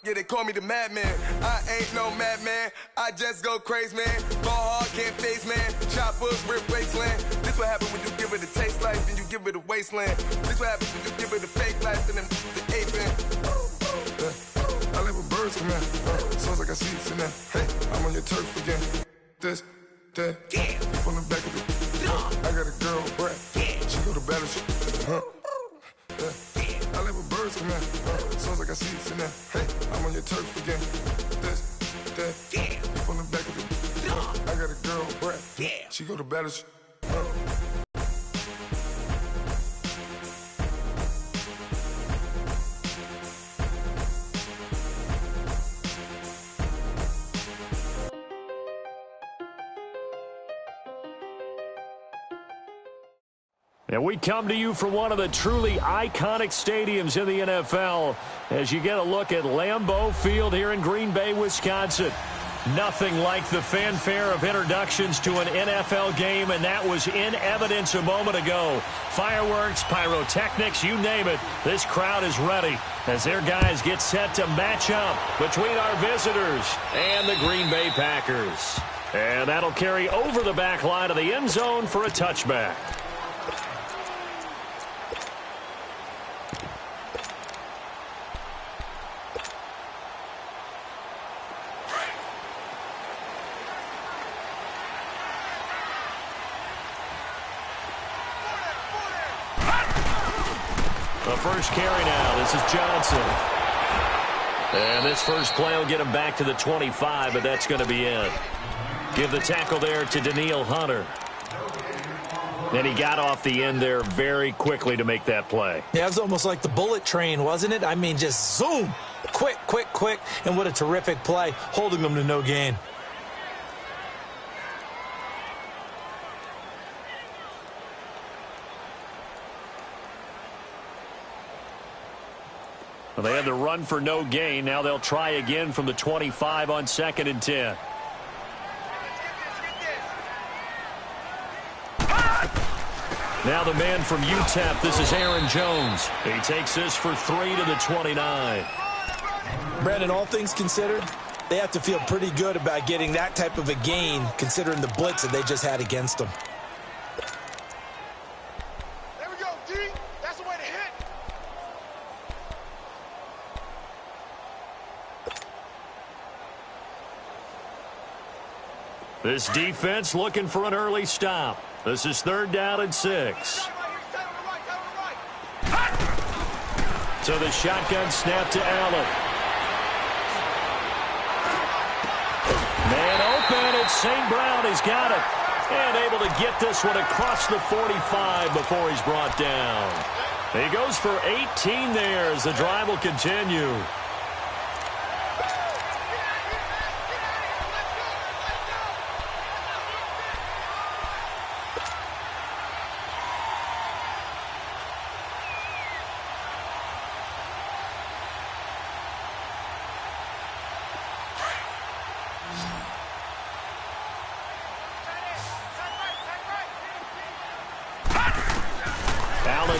Yeah, they call me the madman. I ain't no madman. I just go crazy, man. Ball hard, can't face, man. Choppers, rip wasteland. This what happen when you give it a taste life and you give it a wasteland. This what happens when you give it a fake life and then the ape in. I live with birds come in. Sounds like I see seats in there. Hey, I'm on your turf again. This, that. Yeah. From the back of the. I got a girl, Brad. Yeah. She go to battleship. I live with birds come in. Sounds like I see seats in there. Hey, I'm on your turf again. This, that. Yeah. From the back of the. I got a girl, Brad. Yeah. She go to battleship. And we come to you from one of the truly iconic stadiums in the NFL as you get a look at Lambeau Field here in Green Bay, Wisconsin. Nothing like the fanfare of introductions to an NFL game, and that was in evidence a moment ago. Fireworks, pyrotechnics, you name it. This crowd is ready as their guys get set to match up between our visitors and the Green Bay Packers. And that'll carry over the back line of the end zone for a touchback. The first carry now. This is Johnson. And this first play will get him back to the 25, but that's going to be it. Give the tackle there to Danielle Hunter. And he got off the end there very quickly to make that play. Yeah, it was almost like the bullet train, wasn't it? I mean, just zoom. Quick, quick, quick. And what a terrific play, holding them to no gain. Well, they had the run for no gain. Now they'll try again from the 25 on 2nd and 10. Now the man from UTEP, this is Aaron Jones. He takes this for 3 to the 29. Brandon, all things considered, they have to feel pretty good about getting that type of a gain considering the blitz that they just had against them. There we go, D. That's the way to hit. This defense looking for an early stop. This is 3rd down and 6. So the shotgun snap to Allen. Man open, it's St. Brown. He's got it. And able to get this one across the 45 before he's brought down. He goes for 18 there as the drive will continue.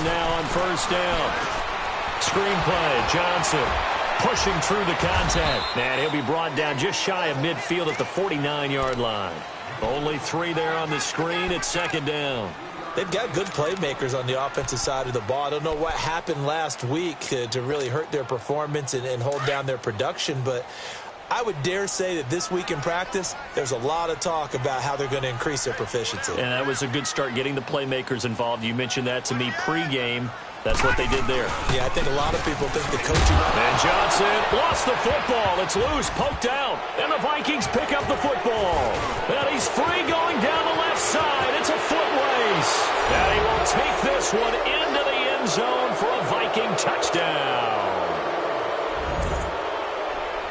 Now on 1st down. Screen play, Johnson pushing through the contact. And he'll be brought down just shy of midfield at the 49-yard line. Only 3 there on the screen at 2nd down. They've got good playmakers on the offensive side of the ball. I don't know what happened last week to really hurt their performance and hold down their production, but I would dare say that this week in practice, there's a lot of talk about how they're going to increase their proficiency. And that was a good start getting the playmakers involved. You mentioned that to me pregame. That's what they did there. Yeah, I think a lot of people think the coaching... And Johnson lost the football. It's loose, poked out. And the Vikings pick up the football. And he's free going down the left side. It's a foot race. And he will take this one into the end zone for a Viking touchdown.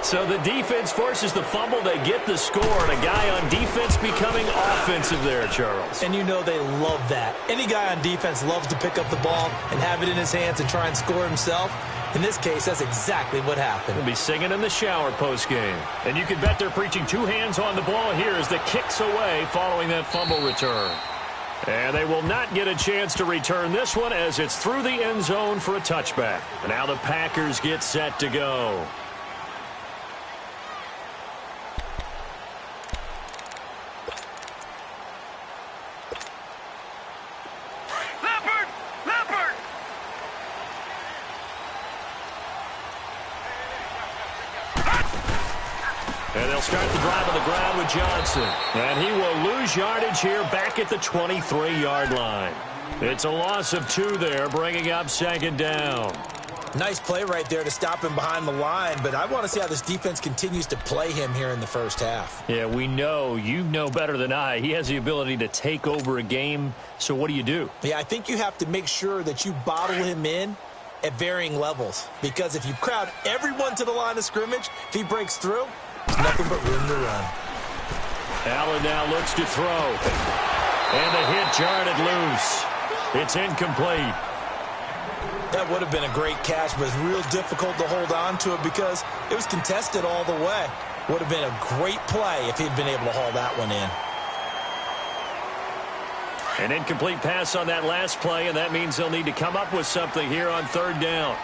So the defense forces the fumble. They get the score, and a guy on defense becoming offensive there, Charles. And you know they love that. Any guy on defense loves to pick up the ball and have it in his hands and try and score himself. In this case, that's exactly what happened. He'll be singing in the shower postgame. And you can bet they're preaching 2 hands on the ball here as the kick's away following that fumble return. And they will not get a chance to return this one as it's through the end zone for a touchback. And now the Packers get set to go. And they'll start the drive on the ground with Johnson. And he will lose yardage here back at the 23-yard line. It's a loss of 2 there, bringing up second down. Nice play right there to stop him behind the line, but I want to see how this defense continues to play him here in the first half. Yeah, we know. You know better than I. He has the ability to take over a game, so what do? Yeah, I think you have to make sure that you bottle him in at varying levels, because if you crowd everyone to the line of scrimmage, if he breaks through, there's nothing but room to run. Allen now looks to throw, and the hit jarred it loose. It's incomplete. That would have been a great catch, but it's real difficult to hold on to it because it was contested all the way. Would have been a great play if he'd been able to haul that one in. An incomplete pass on that last play, and that means they'll need to come up with something here on third down.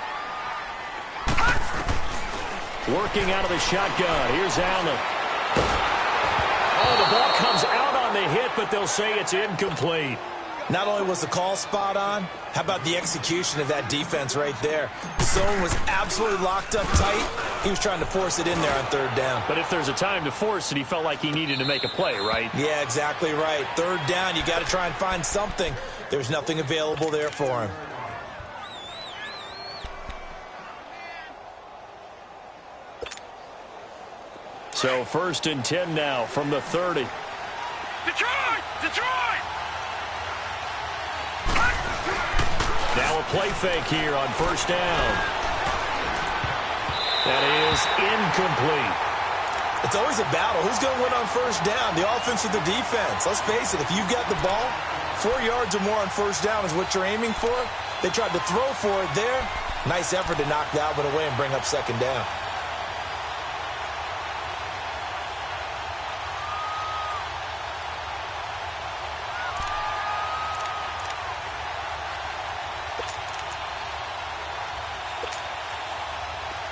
Working out of the shotgun. Here's Allen. Oh, the ball comes out on the hit, but they'll say it's incomplete. Not only was the call spot on, how about the execution of that defense right there? The zone was absolutely locked up tight. He was trying to force it in there on third down. But if there's a time to force it, he felt like he needed to make a play, right? Yeah, exactly right. Third down, you got to try and find something. There's nothing available there for him. So 1st and 10 now from the 30. Detroit! Detroit! Now a play fake here on first down. That is incomplete. It's always a battle. Who's going to win on first down, the offense or the defense? Let's face it, if you got the ball, 4 yards or more on first down is what you're aiming for. They tried to throw for it there. Nice effort to knock that one away and bring up second down.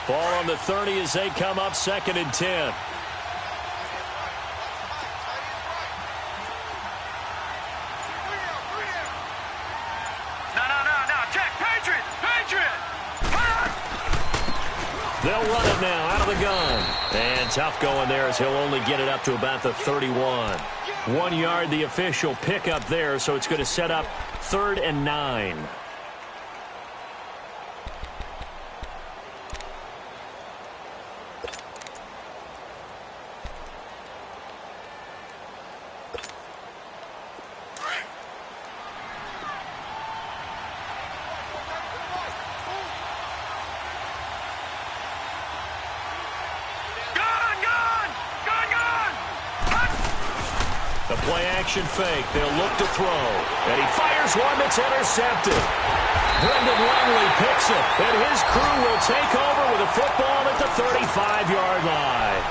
Ball on the 30 as they come up 2nd and 10. No. Check. Patriot. They'll run it now out of the gun. And tough going there as he'll only get it up to about the 31. 1 yard, the official pickup there, so it's going to set up 3rd and 9. Play-action fake. They'll look to throw. And he fires one that's intercepted. Brendan Langley picks it. And his crew will take over with a football at the 35-yard line.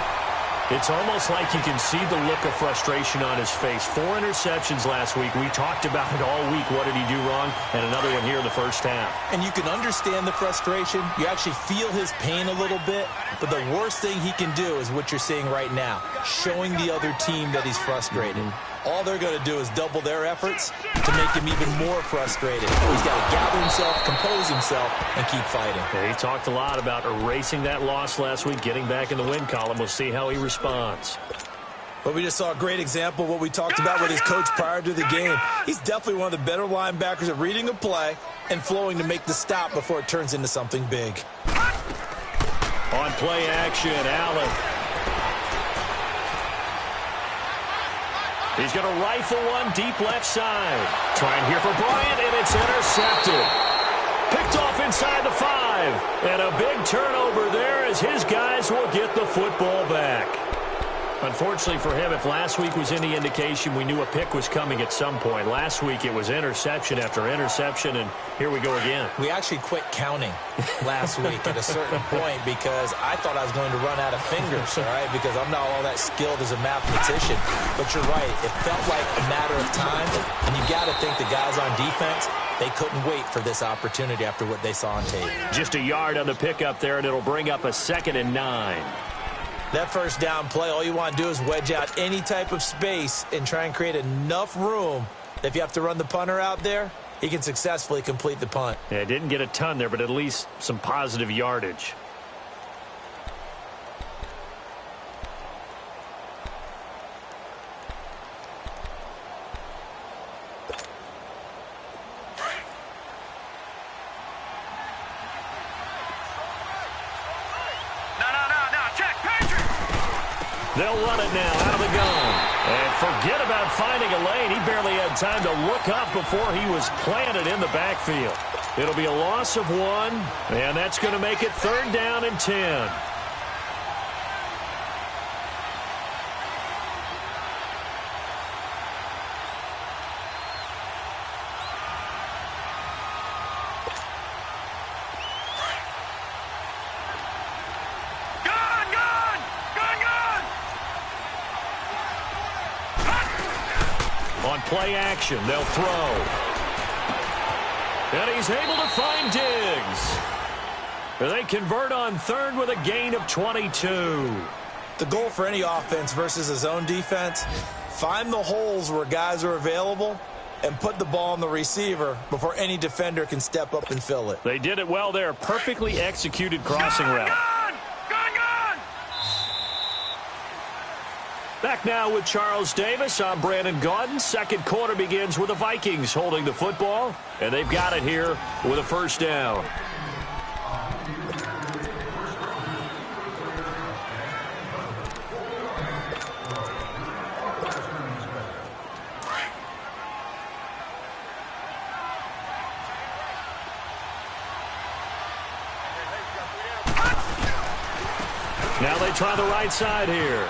It's almost like you can see the look of frustration on his face. 4 interceptions last week. We talked about it all week. What did he do wrong? And another one here in the first half. And you can understand the frustration. You actually feel his pain a little bit. But the worst thing he can do is what you're seeing right now, showing the other team that he's frustrated. All they're going to do is double their efforts to make him even more frustrated. He's got to gather himself, compose himself, and keep fighting. Yeah, he talked a lot about erasing that loss last week, getting back in the win column. We'll see how he responds. But we just saw a great example of what we talked about with his coach prior to the game. He's definitely one of the better linebackers at reading a play and flowing to make the stop before it turns into something big. On play action, Allen. He's going to rifle one deep left side. Trying here for Bryant, and it's intercepted. Picked off inside the 5. And a big turnover there as his guys will get the football back. Unfortunately for him, if last week was any indication, we knew a pick was coming at some point. Last week it was interception after interception, and here we go again. We actually quit counting last week at a certain point because I thought I was going to run out of fingers, all right, because I'm not all that skilled as a mathematician. But you're right. It felt like a matter of time, and you got to think the guys on defense, they couldn't wait for this opportunity after what they saw on tape. Just a yard on the pickup there, and it'll bring up a 2nd and 9. That first down play, all you want to do is wedge out any type of space and try and create enough room that if you have to run the punter out there, he can successfully complete the punt. Yeah, didn't get a ton there, but at least some positive yardage. They'll run it now out of the gun. And forget about finding a lane. He barely had time to look up before he was planted in the backfield. It'll be a loss of 1, and that's going to make it 3rd down and 10. On play action, they'll throw. And he's able to find Diggs. They convert on 3rd with a gain of 22. The goal for any offense versus his own defense, find the holes where guys are available and put the ball on the receiver before any defender can step up and fill it. They did it well there. Perfectly executed crossing route. Back now with Charles Davis. I'm Brandon Gaudin. Second quarter begins with the Vikings holding the football, and they've got it here with a 1st down. Now they try the right side here.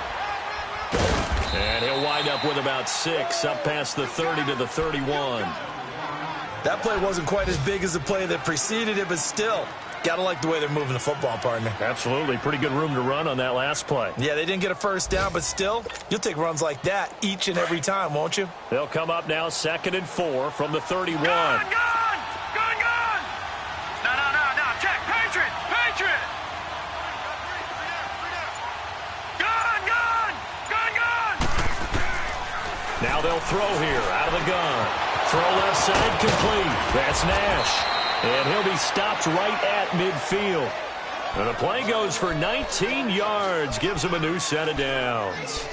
And he'll wind up with about 6, up past the 30 to the 31. That play wasn't quite as big as the play that preceded it, but still, got to like the way they're moving the football, partner. Absolutely. Pretty good room to run on that last play. Yeah, they didn't get a 1st down, but still, you'll take runs like that each and every time, won't you? They'll come up now 2nd and 4 from the 31. Gone! No, check. Patriot! Now they'll throw here out of the gun. Throw left side complete. That's Nash. And he'll be stopped right at midfield. And the play goes for 19 yards. Gives him a new set of downs.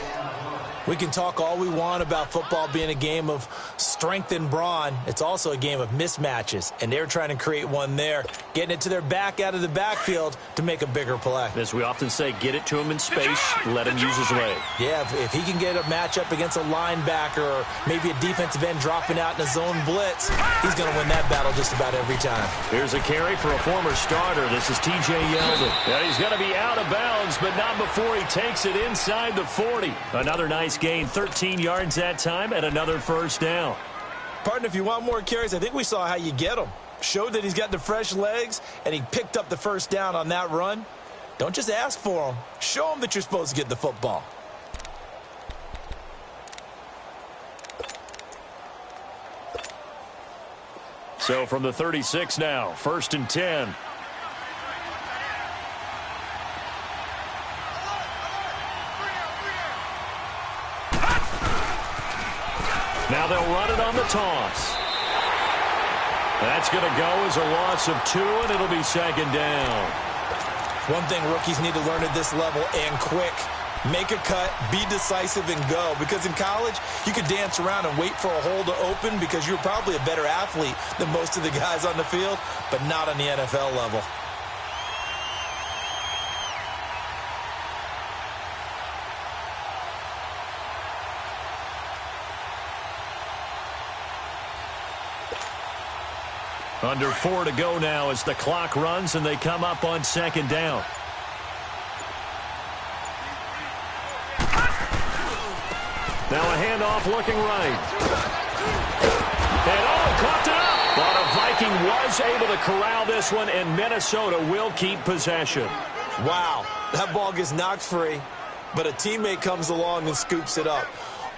We can talk all we want about football being a game of strength and brawn. It's also a game of mismatches, and they're trying to create one there, getting it to their back out of the backfield to make a bigger play. As we often say, get it to him in space, let him use his leg. Yeah, if he can get a matchup against a linebacker or maybe a defensive end dropping out in a zone blitz, he's going to win that battle just about every time. Here's a carry for a former starter. This is T.J. Yeldon. Yeah, he's going to be out of bounds, but not before he takes it inside the 40. Another nice gain, 13 yards that time, and another 1st down. Partner, if you want more carries, I think we saw how you get them. Showed that he's got the fresh legs, and he picked up the 1st down on that run. Don't just ask for them. Show them that you're supposed to get the football. So from the 36 now, 1st and 10. Now they'll run it on the toss. That's going to go as a loss of 2, and it'll be 2nd down. One thing rookies need to learn at this level, and quick, make a cut, be decisive, and go. Because in college, you could dance around and wait for a hole to open because you're probably a better athlete than most of the guys on the field, but not on the NFL level. Under 4 to go now as the clock runs and they come up on 2nd down. Now a handoff looking right. And caught it up. But a Viking was able to corral this one, and Minnesota will keep possession. Wow, that ball gets knocked free, but a teammate comes along and scoops it up.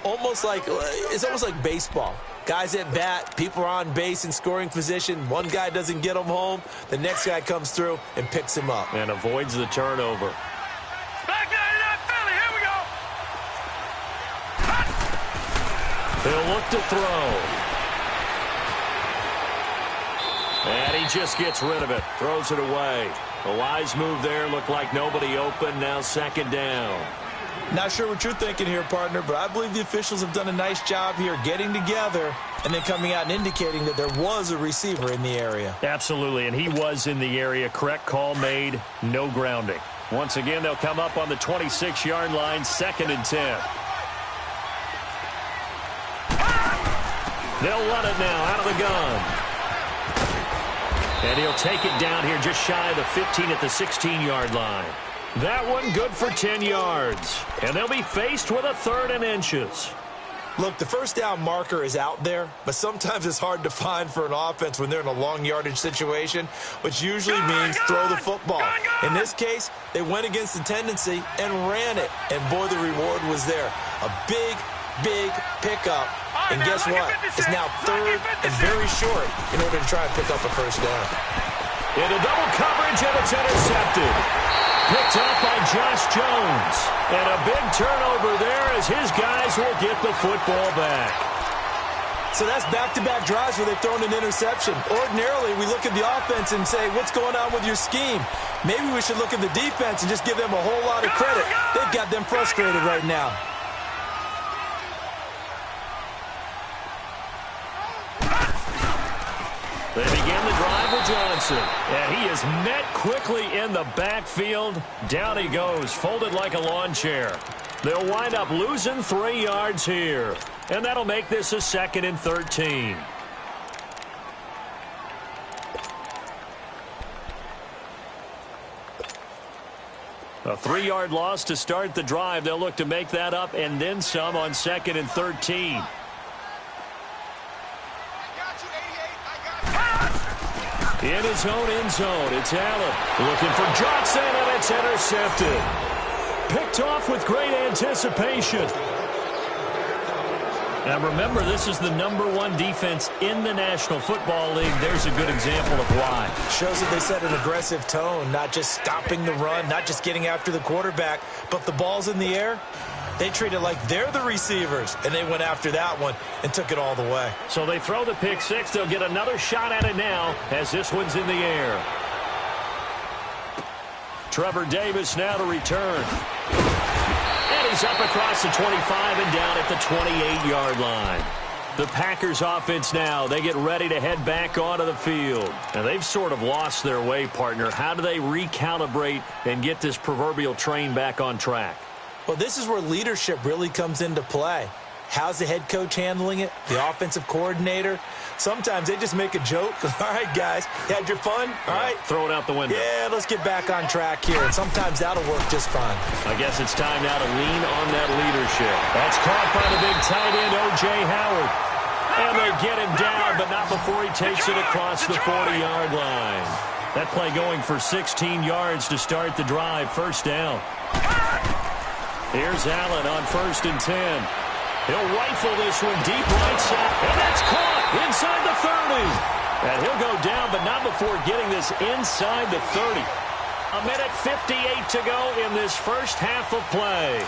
It's almost like baseball. Guys at bat, people are on base in scoring position. One guy doesn't get him home. The next guy comes through and picks him up. And avoids the turnover. Back down to that Philly. He'll Here we go. look to throw. And he just gets rid of it. Throws it away. A wise move there. Looked like nobody open. Now 2nd down. Not sure what you're thinking here, partner, but I believe the officials have done a nice job here getting together and then coming out and indicating that there was a receiver in the area. Absolutely, and he was in the area. Correct call made. No grounding. Once again, they'll come up on the 26-yard line, 2nd and 10. They'll run it now out of the gun. And he'll take it down here just shy of the 15 at the 16-yard line. That one good for 10 yards. And they'll be faced with a 3rd and inches. Look, the first down marker is out there, but sometimes it's hard to find for an offense when they're in a long yardage situation, which usually means throw the football. In this case, they went against the tendency and ran it. And boy, the reward was there. A big, big pickup. And guess what? It's now 3rd and very short in order to try and pick up a first down. Into double coverage, and it's intercepted. Picked up by Josh Jones. And a big turnover there as his guys will get the football back. So that's back-to-back drives where they've thrown an interception. Ordinarily, we look at the offense and say, what's going on with your scheme? Maybe we should look at the defense and just give them a whole lot of credit. They've got them frustrated right now. They begin the drive with Johnson. And he is met quickly in the backfield. Down he goes, folded like a lawn chair. They'll wind up losing 3 yards here. And that'll make this a 2nd and 13. A 3-yard loss to start the drive. They'll look to make that up and then some on 2nd and 13. In his own end zone, it's Allen looking for Johnson, and it's intercepted. Picked off with great anticipation. Now remember, this is the #1 defense in the National Football League. There's a good example of why. Shows that they set an aggressive tone, not just stopping the run, not just getting after the quarterback, but the ball's in the air. They treat it like they're the receivers, and they went after that one and took it all the way. So they throw the pick six. They'll get another shot at it now as this one's in the air. Trevor Davis now to return. And he's up across the 25 and down at the 28-yard line. The Packers offense now, they get ready to head back onto the field. And they've sort of lost their way, partner. How do they recalibrate and get this proverbial train back on track? Well, this is where leadership really comes into play. How's the head coach handling it? The offensive coordinator? Sometimes they just make a joke. All right, guys, you had your fun? All right. Throw it out the window. Yeah, let's get back on track here. And sometimes that'll work just fine. I guess it's time now to lean on that leadership. That's caught by the big tight end, O.J. Howard. And they get him down, but not before he takes it across the 40-yard line. That play going for 16 yards to start the drive. First down. Here's Allen on 1st and 10. He'll rifle this one deep right side. And that's caught inside the 30. And he'll go down, but not before getting this inside the 30. A minute 58 to go in this first half of play.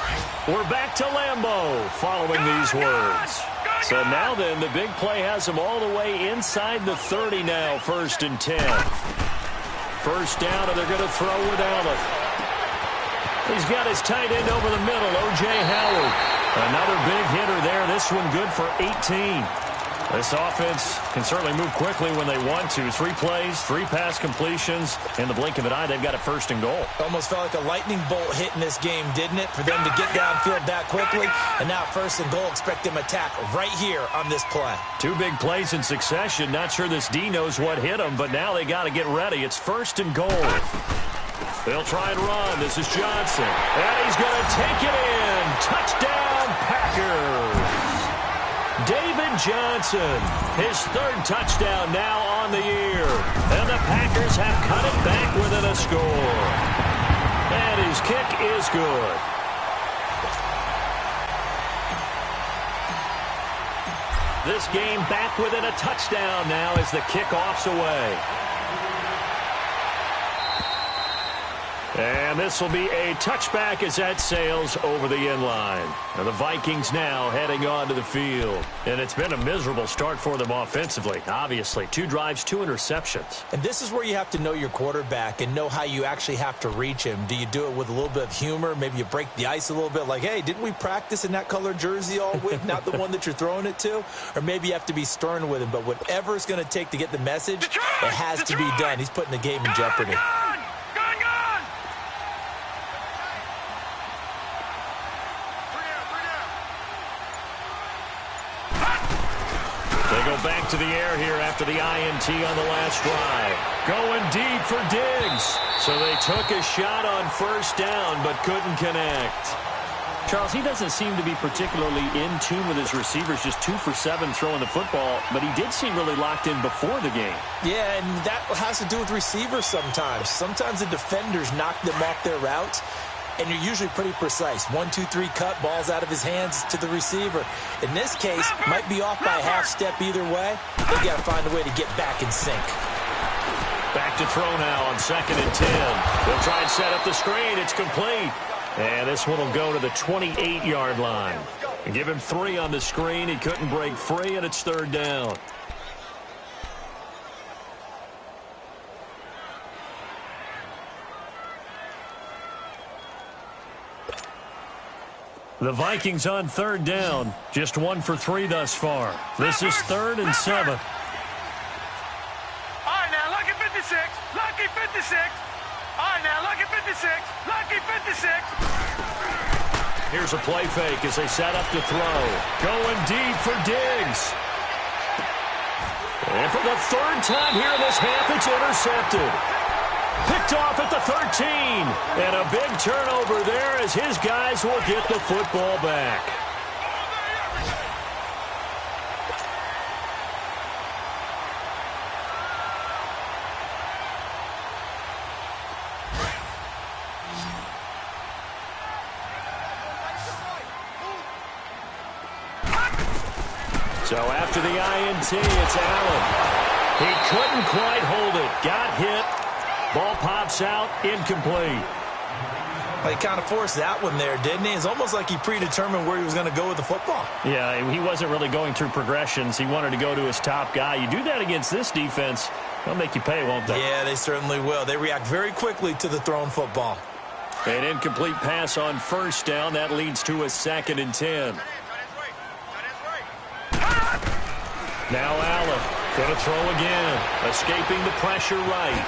We're back to Lambeau following these words. So now then, the big play has them all the way inside the 30 now, 1st and 10. First down, and they're going to throw with Allen. He's got his tight end over the middle, O.J. Howard. Another big hitter there. This one good for 18. This offense can certainly move quickly when they want to. 3 plays, 3 pass completions. In the blink of an eye, they've got it 1st and goal. Almost felt like a lightning bolt hit in this game, didn't it? For them to get downfield that quickly. And now 1st and goal, expect them to attack right here on this play. 2 big plays in succession. Not sure this D knows what hit him, but now they got to get ready. It's 1st and goal. They'll try and run. This is Johnson. And he's going to take it in. Touchdown, Packers. David Johnson, his 3rd touchdown now on the year. And the Packers have cut it back within a score. And his kick is good. This game back within a touchdown now as the kickoff's away. And this will be a touchback as that sails over the end line. And the Vikings now heading onto the field. And it's been a miserable start for them offensively. Obviously, 2 drives, 2 interceptions. And this is where you have to know your quarterback and know how you actually have to reach him. Do you do it with a little bit of humor? Maybe you break the ice a little bit like, hey, didn't we practice in that color jersey all week? Not the one that you're throwing it to? Or maybe you have to be stern with him. But whatever it's going to take to get the message, it has to be done. He's putting the game in jeopardy. back to the air here after the INT on the last drive. Going deep for Diggs. So they took a shot on first down but couldn't connect. Charles, he doesn't seem to be particularly in tune with his receivers, just 2 for 7 throwing the football, but he did seem really locked in before the game. Yeah, and that has to do with receivers sometimes. Sometimes the defenders knock them off their routes, and you're usually pretty precise. 1, 2, 3 cut, balls out of his hands to the receiver. In this case, might be off by a half step either way. They got to find a way to get back in sync. Back to throw now on 2nd and 10. They'll try and set up the screen. It's complete. And this one will go to the 28-yard line. And give him 3 on the screen. He couldn't break free, and it's 3rd down. The Vikings on 3rd down. Just 1 for 3 thus far. This is 3rd and 7. All right, now, lucky 56. Lucky 56. All right, now, lucky 56. Lucky 56. Here's a play fake as they set up to throw. Going deep for Diggs. And for the 3rd time here in this half, it's intercepted. Picked off at the 13. And a big turnover there as his guys will get the football back. So after the INT, it's Allen. He couldn't quite hold it. Got hit. Ball pops out. Incomplete. Well, he kind of forced that one there, didn't he? It's almost like he predetermined where he was going to go with the football. Yeah, he wasn't really going through progressions. He wanted to go to his top guy. You do that against this defense, they'll make you pay, won't they? Yeah, they certainly will. They react very quickly to the thrown football. An incomplete pass on 1st down. That leads to a 2nd and 10. Now Allen going to throw again. Escaping the pressure right.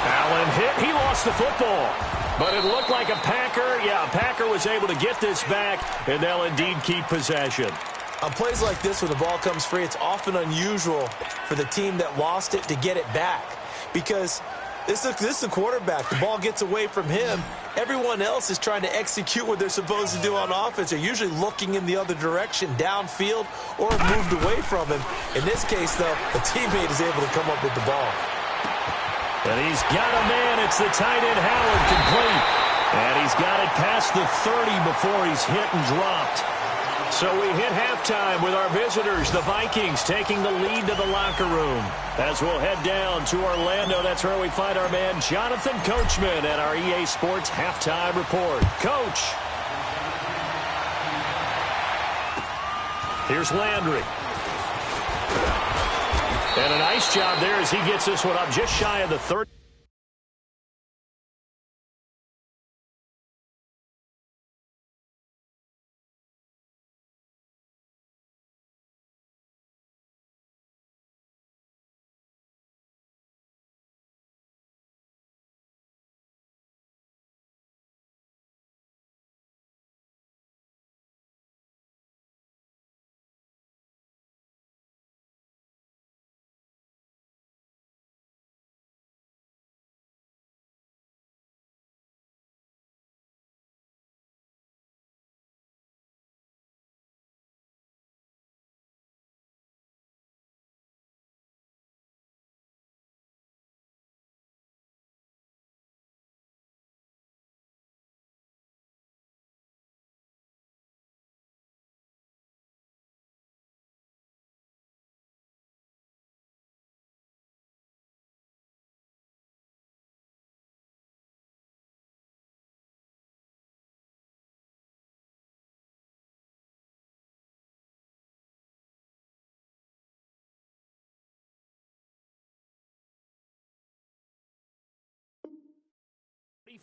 Allen hit. He lost the football. But it looked like a Packer. Yeah, a Packer was able to get this back, and they'll indeed keep possession. On plays like this where the ball comes free, it's often unusual for the team that lost it to get it back. Because this is a quarterback. The ball gets away from him. Everyone else is trying to execute what they're supposed to do on offense. They're usually looking in the other direction, downfield, or moved away from him. In this case, though, a teammate is able to come up with the ball. And he's got a man. It's the tight end, Howard, complete. And he's got it past the 30 before he's hit and dropped. So we hit halftime with our visitors, the Vikings, taking the lead to the locker room. As we'll head down to Orlando, that's where we find our man Jonathan Coachman at our EA Sports Halftime Report. Coach. Here's Landry. And a nice job there as he gets this one up just shy of the 30.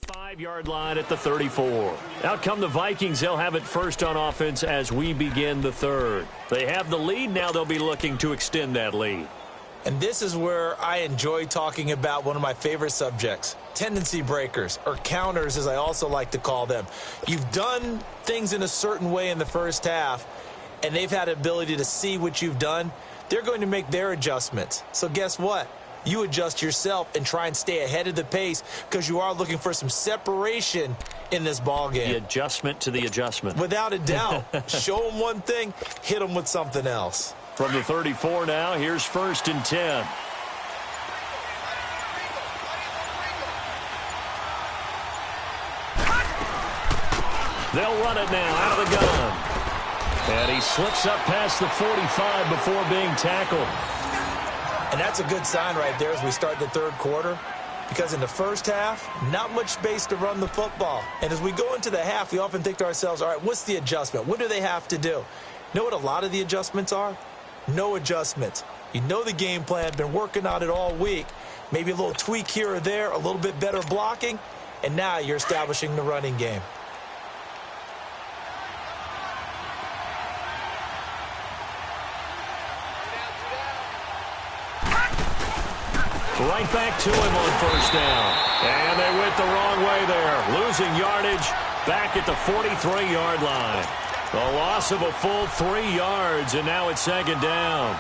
Five-yard line at the 34. Out come the Vikings. They'll have it first on offense as we begin the 3rd. They have the lead. Now they'll be looking to extend that lead. And this is where I enjoy talking about one of my favorite subjects, tendency breakers, or counters as I also like to call them. You've done things in a certain way in the first half, and they've had the ability to see what you've done. they're going to make their adjustments. So guess what? You adjust yourself and try and stay ahead of the pace because you are looking for some separation in this ball game. The adjustment to the adjustment. Without a doubt. Show them one thing, hit them with something else. From the 34 now, here's 1st and 10. They'll run it now out of the gun. And he slips up past the 45 before being tackled. And that's a good sign right there as we start the third quarter. Because in the first half, not much space to run the football. And as we go into the half, we often think to ourselves, all right, what's the adjustment? What do they have to do? You know what a lot of the adjustments are? No adjustments. You know the game plan, been working on it all week. Maybe a little tweak here or there, a little bit better blocking, and now you're establishing the running game. Right back to him on 1st down. And they went the wrong way there. Losing yardage back at the 43-yard line. The loss of a full 3 yards, and now it's 2nd down.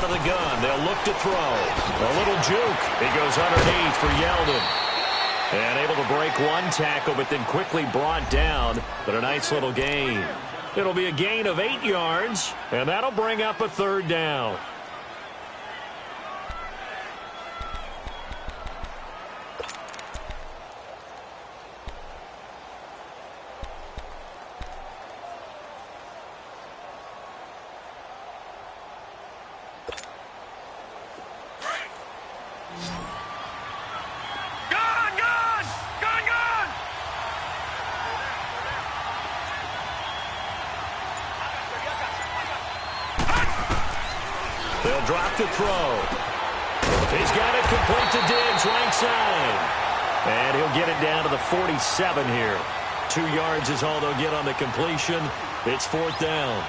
The gun. They'll look to throw. A little juke. He goes underneath for Yeldon. And able to break one tackle, but then quickly brought down. But a nice little gain. It'll be a gain of 8 yards, and that'll bring up a 3rd down. They'll drop the throw. He's got it complete to Diggs, right side. And he'll get it down to the 47 here. 2 yards is all they'll get on the completion. It's 4th down.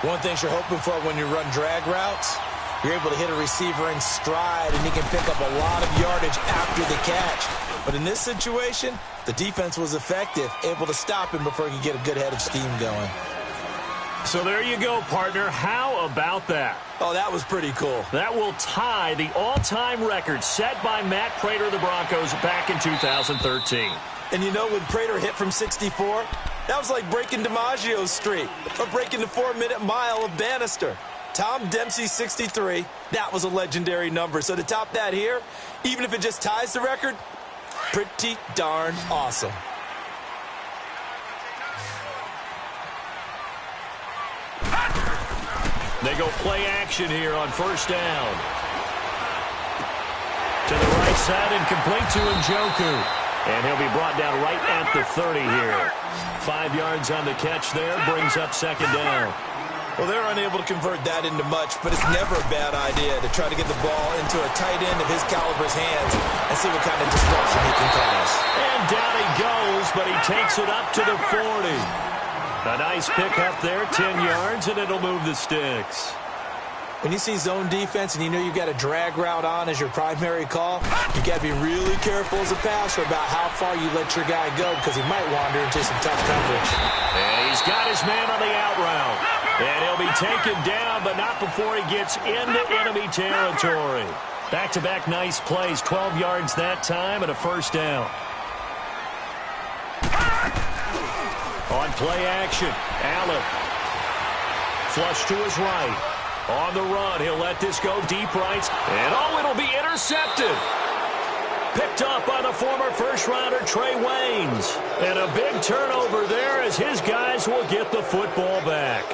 One thing you're hoping for when you run drag routes, you're able to hit a receiver in stride, and he can pick up a lot of yardage after the catch. But in this situation, the defense was effective, able to stop him before he could get a good head of steam going. So there you go, partner. How about that? Oh, that was pretty cool. That will tie the all-time record set by Matt Prater of the Broncos back in 2013. And you know, when Prater hit from 64, that was like breaking DiMaggio's streak or breaking the 4-minute mile of Bannister. Tom Dempsey, 63, that was a legendary number. So to top that here, even if it just ties the record, pretty darn awesome. They go play action here on 1st down. To the right side and complete to Njoku. And he'll be brought down right at the 30 here. 5 yards on the catch there, brings up 2nd down. Well, they're unable to convert that into much, but it's never a bad idea to try to get the ball into a tight end of his caliber's hands and see what kind of disruption he can cause. And down he goes, but he takes it up to the 40. A nice pick up there, 10 yards, and it'll move the sticks. When you see zone defense and you know you've got a drag route on as your primary call, you got to be really careful as a passer about how far you let your guy go because he might wander into some tough coverage. And he's got his man on the out route. And he'll be taken down, but not before he gets into enemy territory. Back-to-back nice plays, 12 yards that time and a 1st down. On play action, Allen. Flush to his right. On the run, he'll let this go deep right. And, oh, it'll be intercepted. picked off by the former first-rounder Trey Waynes. And a big turnover there as his guys will get the football back.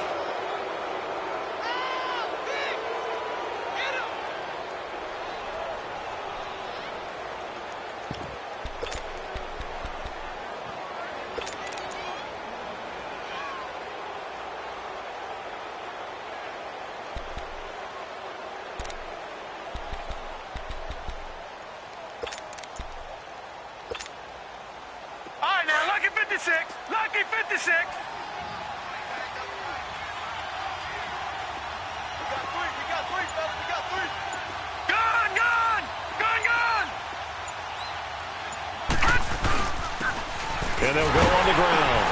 Lucky 56. We got three, fellas. We got three. Gone. And they'll go on the ground.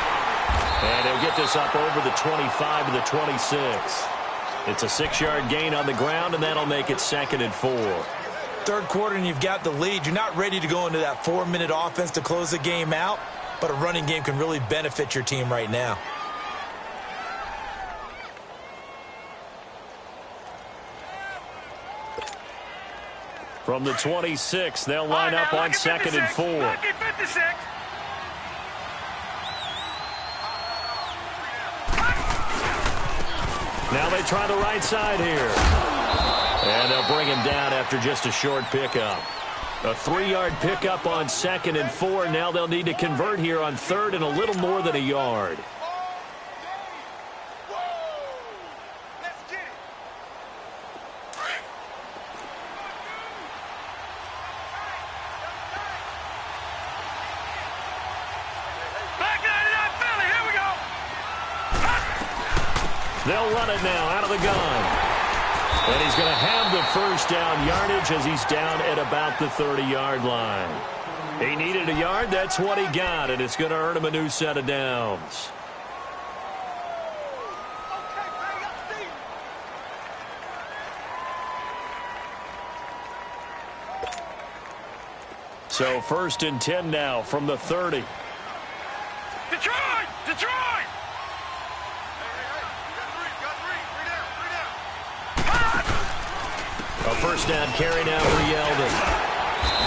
And they'll get this up over the 25 to the 26. It's a 6-yard gain on the ground, and that'll make it 2nd and 4. Third quarter, and you've got the lead. You're not ready to go into that 4-minute offense to close the game out, but a running game can really benefit your team right now. From the 26, they'll line up on 2nd and 4. Lucky 56. Now they try the right side here. And they'll bring him down after just a short pickup. A 3-yard pickup on 2nd and 4. Now they'll need to convert here on 3rd and a little more than a yard. They'll run it now out of the gun. And he's going to have the first down yardage as he's down at about the 30-yard line. He needed a yard. That's what he got, and it's going to earn him a new set of downs. So 1st and 10 now from the 30. Detroit! A first down carry now for Yeldon.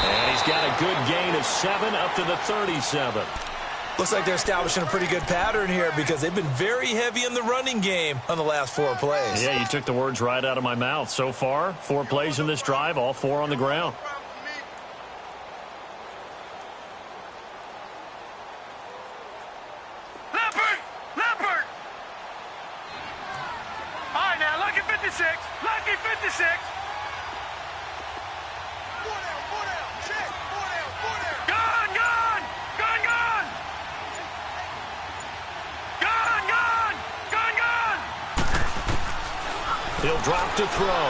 And he's got a good gain of 7 up to the 37. Looks like they're establishing a pretty good pattern here because they've been very heavy in the running game on the last 4 plays. Yeah, you took the words right out of my mouth. So far, 4 plays in this drive, all 4 on the ground. Leopard! All right, now, Lucky 56. Lucky 56. He'll drop to throw.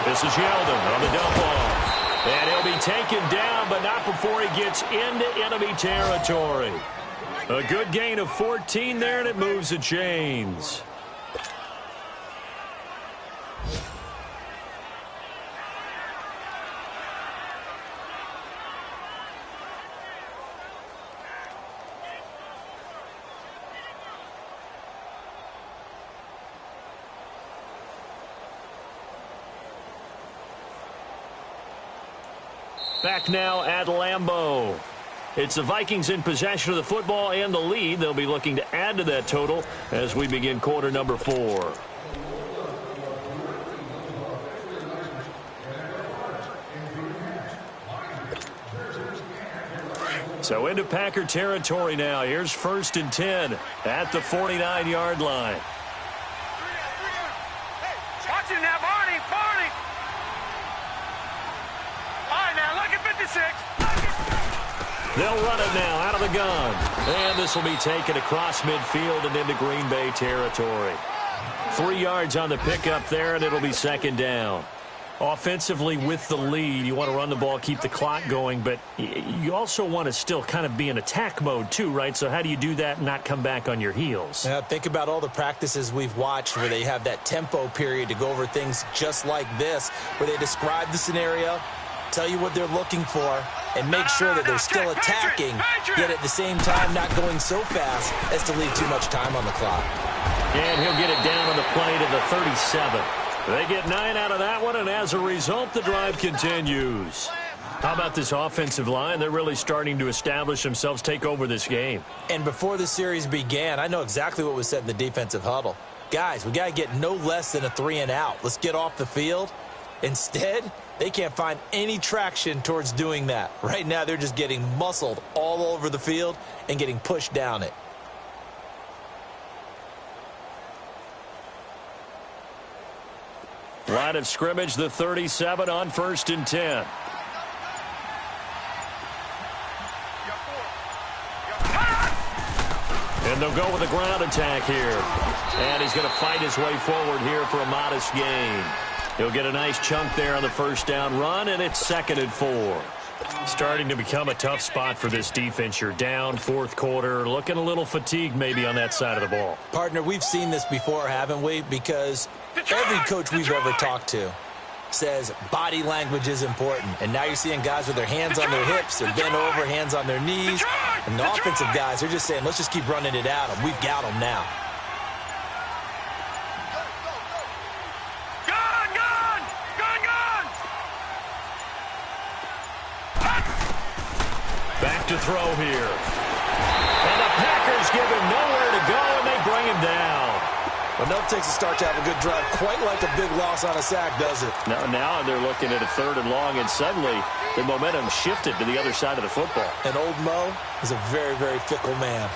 This is Yeldon on the dump off. And he'll be taken down, but not before he gets into enemy territory. A good gain of 14 there, and it moves the chains. Back now at Lambeau. It's the Vikings in possession of the football and the lead. They'll be looking to add to that total as we begin quarter number 4. So into Packer territory now. Here's 1st and 10 at the 49-yard line. Watch it now, Barney. All right, now, Lucky 56. They'll run it now out of the gun. And this will be taken across midfield and into Green Bay territory. 3 yards on the pickup there, and it'll be 2nd down. Offensively with the lead, you want to run the ball, keep the clock going, but you also want to still kind of be in attack mode too, right? So how do you do that and not come back on your heels? Yeah, think about all the practices we've watched where they have that tempo period to go over things just like this, where they describe the scenario, tell you what they're looking for, and make sure that they're still attacking, yet at the same time not going so fast as to leave too much time on the clock. And he'll get it down on the play to the 37. They get 9 out of that one, and as a result, the drive continues. How about this offensive line? They're really starting to establish themselves, take over this game. And before the series began, I know exactly what was said in the defensive huddle. Guys, we got to get no less than a 3-and-out. Let's get off the field. Instead, they can't find any traction towards doing that. Right now, they're just getting muscled all over the field and getting pushed down it. Line of scrimmage, the 37 on 1st and 10. And they'll go with a ground attack here. And he's going to fight his way forward here for a modest gain. He'll get a nice chunk there on the first down run, and it's 2nd and 4. Starting to become a tough spot for this defense. You're down, 4th quarter, looking a little fatigued maybe on that side of the ball. Partner, we've seen this before, haven't we? Because every coach we've ever talked to says body language is important. And now you're seeing guys with their hands on their hips, they're bent over, hands on their knees. And the offensive guys, they're just saying, let's just keep running it at them. We've got them now. Back to throw here. And the Packers give him nowhere to go, and they bring him down. Enough takes a start to have a good drive. Quite like a big loss on a sack, does it? Now they're looking at a 3rd and long, and suddenly the momentum shifted to the other side of the football. And old Mo is a very, very fickle man.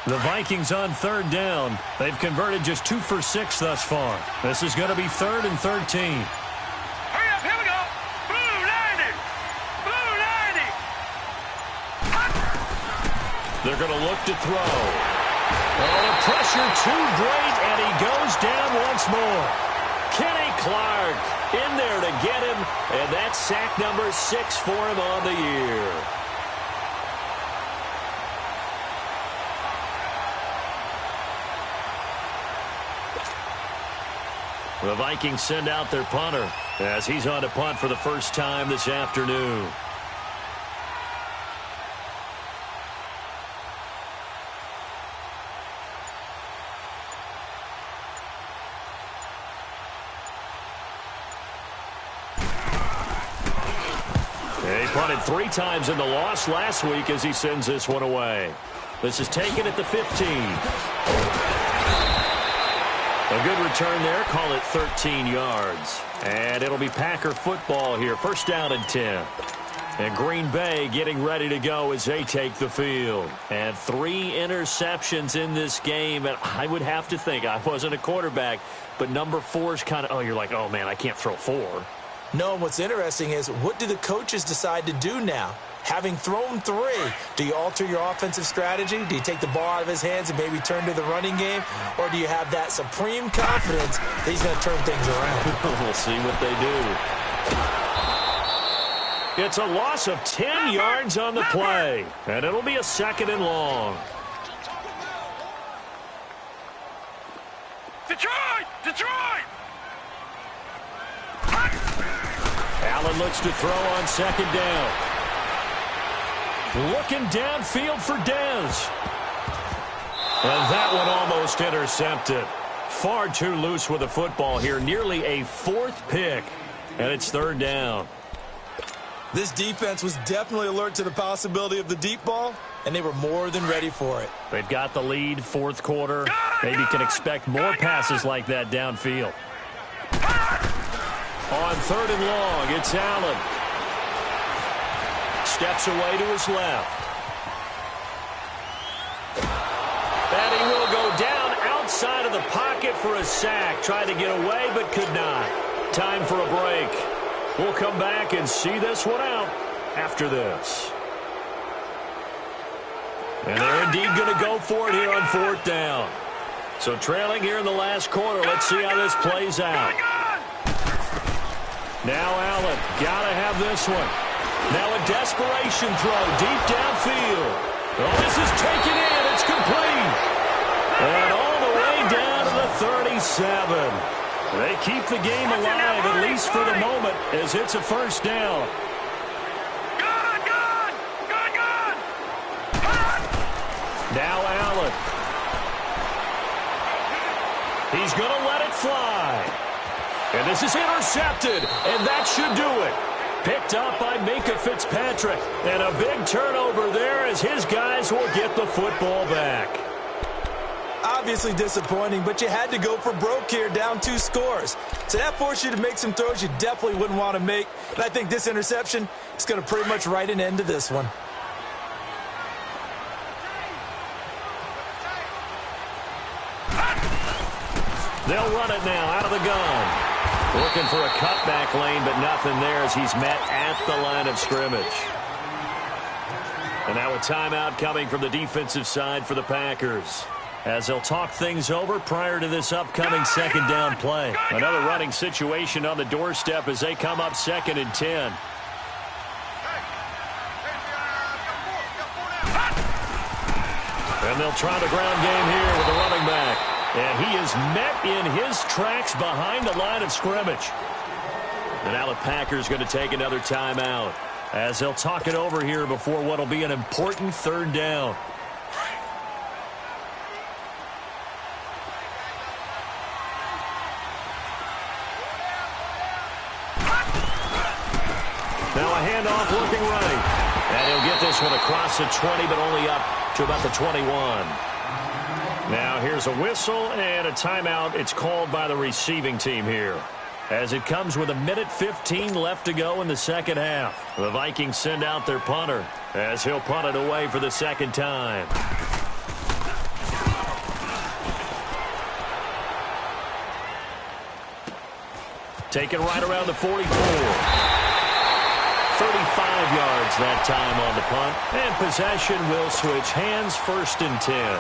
The Vikings on 3rd down. They've converted just 2 for 6 thus far. This is going to be 3rd and 13. Hurry up, here we go. Blue 90. Blue 90. They're going to look to throw. Oh, the pressure too great, and he goes down once more. Kenny Clark in there to get him, and that's sack number 6 for him on the year. The Vikings send out their punter as he's on to punt for the first time this afternoon. He punted 3 times in the loss last week as he sends this one away. This is taken at the 15. A good return there. Call it 13 yards. And it'll be Packer football here. 1st down and 10. And Green Bay getting ready to go as they take the field. And 3 interceptions in this game. And I would have to think, I wasn't a quarterback, but number 4 is kind of, oh, you're like, oh, man, I can't throw 4. No, and what's interesting is, what do the coaches decide to do now? Having thrown 3, do you alter your offensive strategy? Do you take the ball out of his hands and maybe turn to the running game? Or do you have that supreme confidence that he's going to turn things around? We'll see what they do. It's a loss of 10 yards on the play, and it'll be a 2nd and long. Detroit! Detroit! Allen looks to throw on 2nd down. Looking downfield for Dez. And that one almost intercepted. Far too loose with the football here. Nearly a 4th pick. And it's 3rd down. This defense was definitely alert to the possibility of the deep ball, and they were more than ready for it. They've got the lead, 4th quarter. Maybe can expect more passes like that downfield. On 3rd and long, it's Allen. Steps away to his left. And he will go down outside of the pocket for a sack. Tried to get away, but could not. Time for a break. We'll come back and see this one out after this. And they're indeed going to go for it here on 4th down. So trailing here in the last quarter. Let's see how this plays out. Now Allen, got to have this one. Now a desperation throw deep downfield. Oh, this is taken in. It's complete. And all the way down to the 37. They keep the game alive, at least for the moment, as it's a 1st down. Now Allen. He's going to let it fly. And this is intercepted, and that should do it. Picked up by Minka Fitzpatrick. And a big turnover there as his guys will get the football back. Obviously disappointing, but you had to go for broke here, down 2 scores. So that forced you to make some throws you definitely wouldn't want to make. And I think this interception is going to pretty much write an end to this one. They'll run it now out of the gun. Looking for a cutback lane, but nothing there as he's met at the line of scrimmage. And now a timeout coming from the defensive side for the Packers, as they'll talk things over prior to this upcoming second down play. Another running situation on the doorstep as they come up 2nd and 10. And they'll try the ground game here with the running back. And he is met in his tracks behind the line of scrimmage. And now the Packers going to take another timeout as they'll talk it over here before what will be an important 3rd down. Now a handoff looking right. And he'll get this one across the 20, but only up to about the 21. Now here's a whistle and a timeout. It's called by the receiving team here, as it comes with 1:15 left to go in the second half. The Vikings send out their punter as he'll punt it away for the 2nd time. Taken right around the 44. 35 yards that time on the punt. And possession will switch hands, 1st and 10.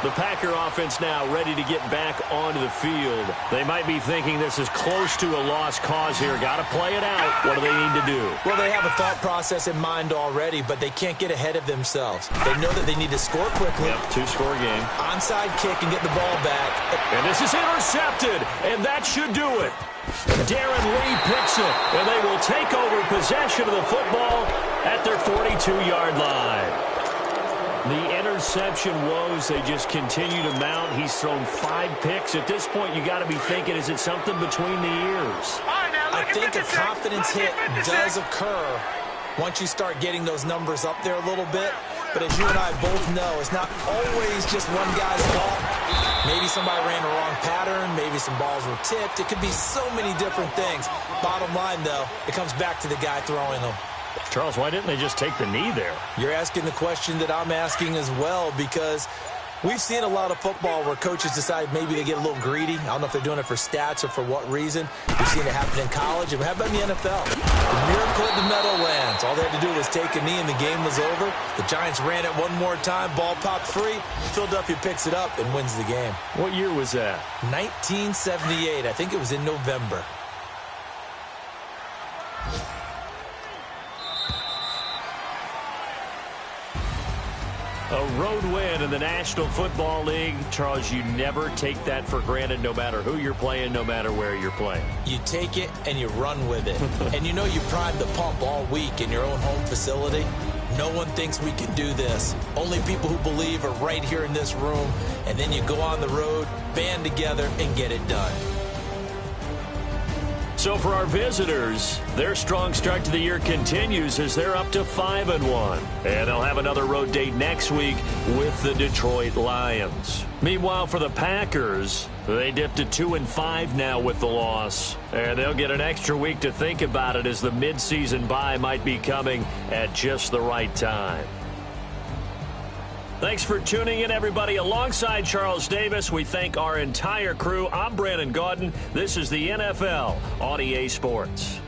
The Packer offense now ready to get back onto the field. They might be thinking this is close to a lost cause here. Got to play it out. What do they need to do? Well, they have a thought process in mind already, but they can't get ahead of themselves. They know that they need to score quickly. Yep, 2-score game. Onside kick and get the ball back. And this is intercepted, and that should do it. Darren Lee picks it, and they will take over possession of the football at their 42-yard line. The interception woes, they just continue to mount. He's thrown 5 picks. At this point, you got to be thinking, is it something between the ears? I think a confidence hit does occur once you start getting those numbers up there a little bit. But as you and I both know, it's not always just one guy's fault. Maybe somebody ran the wrong pattern. Maybe some balls were tipped. It could be so many different things. Bottom line, though, it comes back to the guy throwing them. Charles, why didn't they just take the knee there? You're asking the question that I'm asking as well, because we've seen a lot of football where coaches decide maybe they get a little greedy. I don't know if they're doing it for stats or for what reason. We've seen it happen in college. And how about in the NFL? The miracle at the Meadowlands. All they had to do was take a knee and the game was over. The Giants ran it one more time. Ball popped free. Philadelphia picks it up and wins the game. What year was that? 1978. I think it was in November. A road win in the National Football League. Charles, you never take that for granted, no matter who you're playing, no matter where you're playing. You take it and you run with it. And you know you primed the pump all week in your own home facility. No one thinks we can do this. Only people who believe are right here in this room. And then you go on the road, band together, and get it done. So for our visitors, their strong start to the year continues as they're up to 5-1. And they'll have another road date next week with the Detroit Lions. Meanwhile, for the Packers, they dipped to 2-5 now with the loss. And they'll get an extra week to think about it as the midseason bye might be coming at just the right time. Thanks for tuning in, everybody. Alongside Charles Davis, we thank our entire crew. I'm Brandon Gaudin. This is the NFL on EA Sports.